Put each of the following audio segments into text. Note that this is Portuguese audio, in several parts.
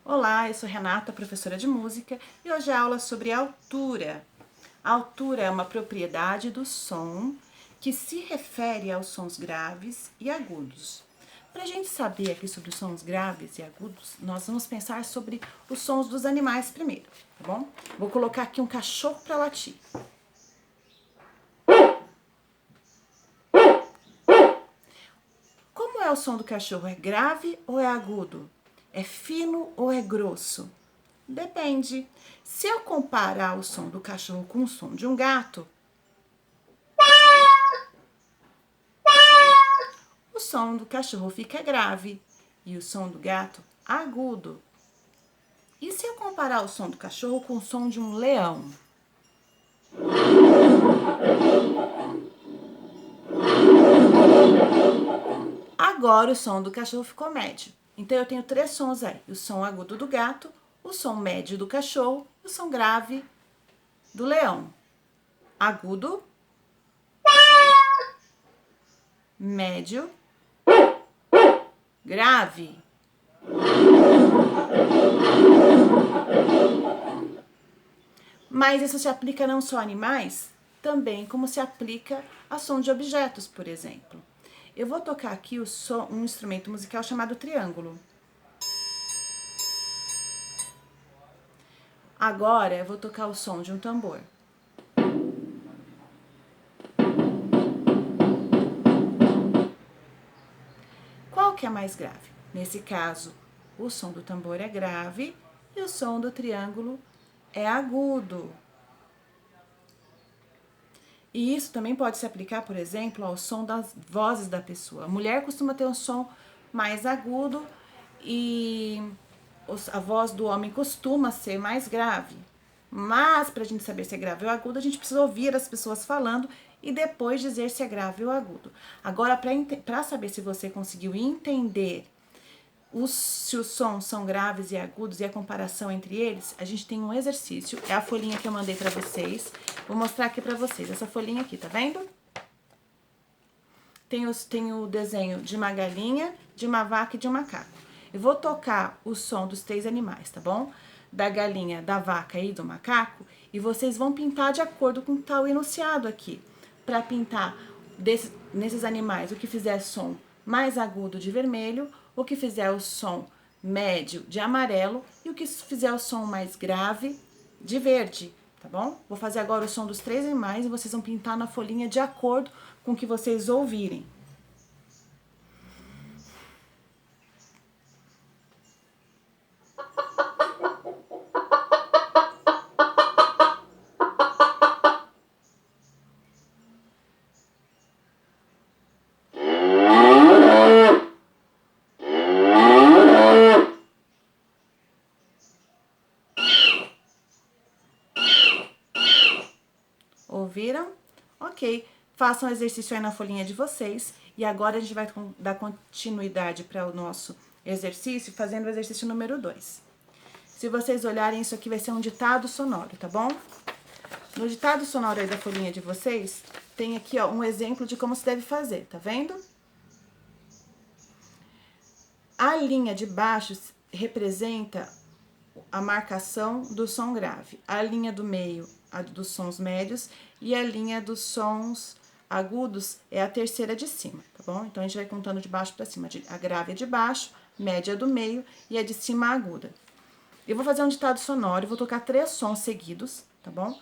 Olá, eu sou Renata, professora de música, e hoje a aula é sobre altura. A altura é uma propriedade do som que se refere aos sons graves e agudos. Para a gente saber aqui sobre os sons graves e agudos, nós vamos pensar sobre os sons dos animais primeiro, tá bom? Vou colocar aqui um cachorro para latir. Como é o som do cachorro? É grave ou é agudo? É fino ou é grosso? Depende. Se eu comparar o som do cachorro com o som de um gato, o som do cachorro fica grave e o som do gato agudo. E se eu comparar o som do cachorro com o som de um leão? Agora o som do cachorro ficou médio. Então eu tenho três sons aí: o som agudo do gato, o som médio do cachorro e o som grave do leão. Agudo, médio, grave. Mas isso se aplica não só a animais, também como se aplica a som de objetos, por exemplo. Eu vou tocar aqui um instrumento musical chamado triângulo. Agora eu vou tocar o som de um tambor. Qual que é mais grave? Nesse caso, o som do tambor é grave e o som do triângulo é agudo. E isso também pode se aplicar, por exemplo, ao som das vozes da pessoa. A mulher costuma ter um som mais agudo e a voz do homem costuma ser mais grave. Mas, para a gente saber se é grave ou agudo, a gente precisa ouvir as pessoas falando e depois dizer se é grave ou agudo. Agora, para saber se você conseguiu entender se os sons são graves e agudos e a comparação entre eles, a gente tem um exercício. É a folhinha que eu mandei para vocês. Vou mostrar aqui para vocês. Essa folhinha aqui, tá vendo? Tem o desenho de uma galinha, de uma vaca e de um macaco. Eu vou tocar o som dos três animais, tá bom? Da galinha, da vaca e do macaco. E vocês vão pintar de acordo com o que tá o enunciado aqui. Para pintar nesses animais o que fizer som mais agudo de vermelho, o que fizer o som médio de amarelo e o que fizer o som mais grave de verde, tá bom? Vou fazer agora o som dos três animais e vocês vão pintar na folhinha de acordo com o que vocês ouvirem. Ouviram? Ok. Façam o exercício aí na folhinha de vocês. E agora a gente vai dar continuidade para o nosso exercício, fazendo o exercício número 2. Se vocês olharem, isso aqui vai ser um ditado sonoro, tá bom? No ditado sonoro aí da folhinha de vocês, tem aqui, ó, um exemplo de como se deve fazer, tá vendo? A linha de baixo representa a marcação do som grave, a linha do meio, a dos sons médios, e a linha dos sons agudos é a terceira de cima, tá bom? Então, a gente vai contando de baixo para cima. A grave é de baixo, média do meio e a de cima a aguda. Eu vou fazer um ditado sonoro, vou tocar 3 sons seguidos, tá bom?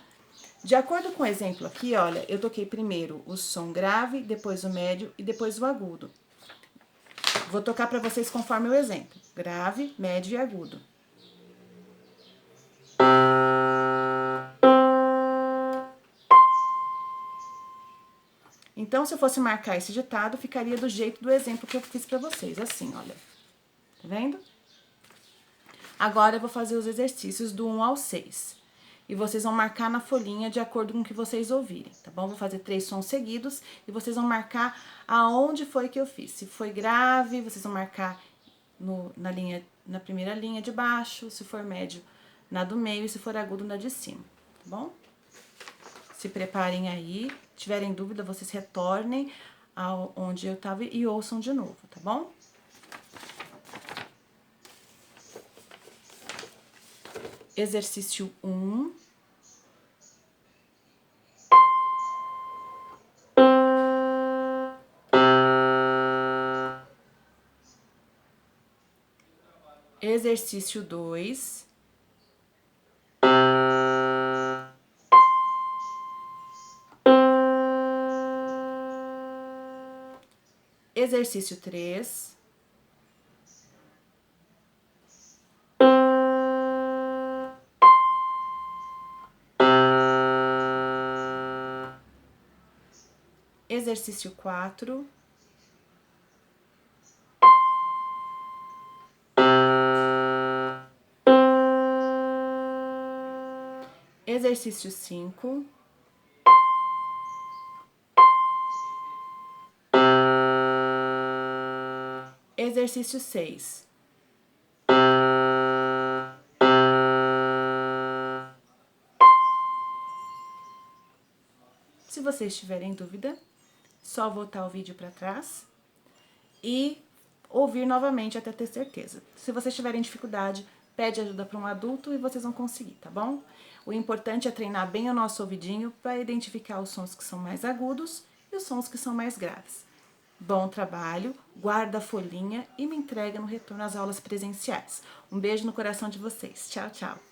De acordo com o exemplo aqui, olha, eu toquei primeiro o som grave, depois o médio e depois o agudo. Vou tocar para vocês conforme o exemplo. Grave, médio e agudo. Então, se eu fosse marcar esse ditado, ficaria do jeito do exemplo que eu fiz para vocês, assim, olha. Tá vendo? Agora eu vou fazer os exercícios do 1 ao 6. E vocês vão marcar na folhinha de acordo com o que vocês ouvirem, tá bom? Vou fazer 3 sons seguidos e vocês vão marcar aonde foi que eu fiz. Se foi grave, vocês vão marcar na primeira linha de baixo, se for médio, na do meio, e se for agudo, na de cima, tá bom? Se preparem aí. Se tiverem dúvida, vocês retornem aonde eu tava e ouçam de novo, tá bom? Exercício 1. Exercício 2. Exercício 3. Exercício 4. Exercício 5. Exercício 6. Se vocês tiverem dúvida, só voltar o vídeo para trás e ouvir novamente até ter certeza. Se vocês tiverem dificuldade, pede ajuda para um adulto e vocês vão conseguir, tá bom? O importante é treinar bem o nosso ouvidinho para identificar os sons que são mais agudos e os sons que são mais graves. Bom trabalho, guarda a folhinha e me entrega no retorno às aulas presenciais. Um beijo no coração de vocês. Tchau, tchau!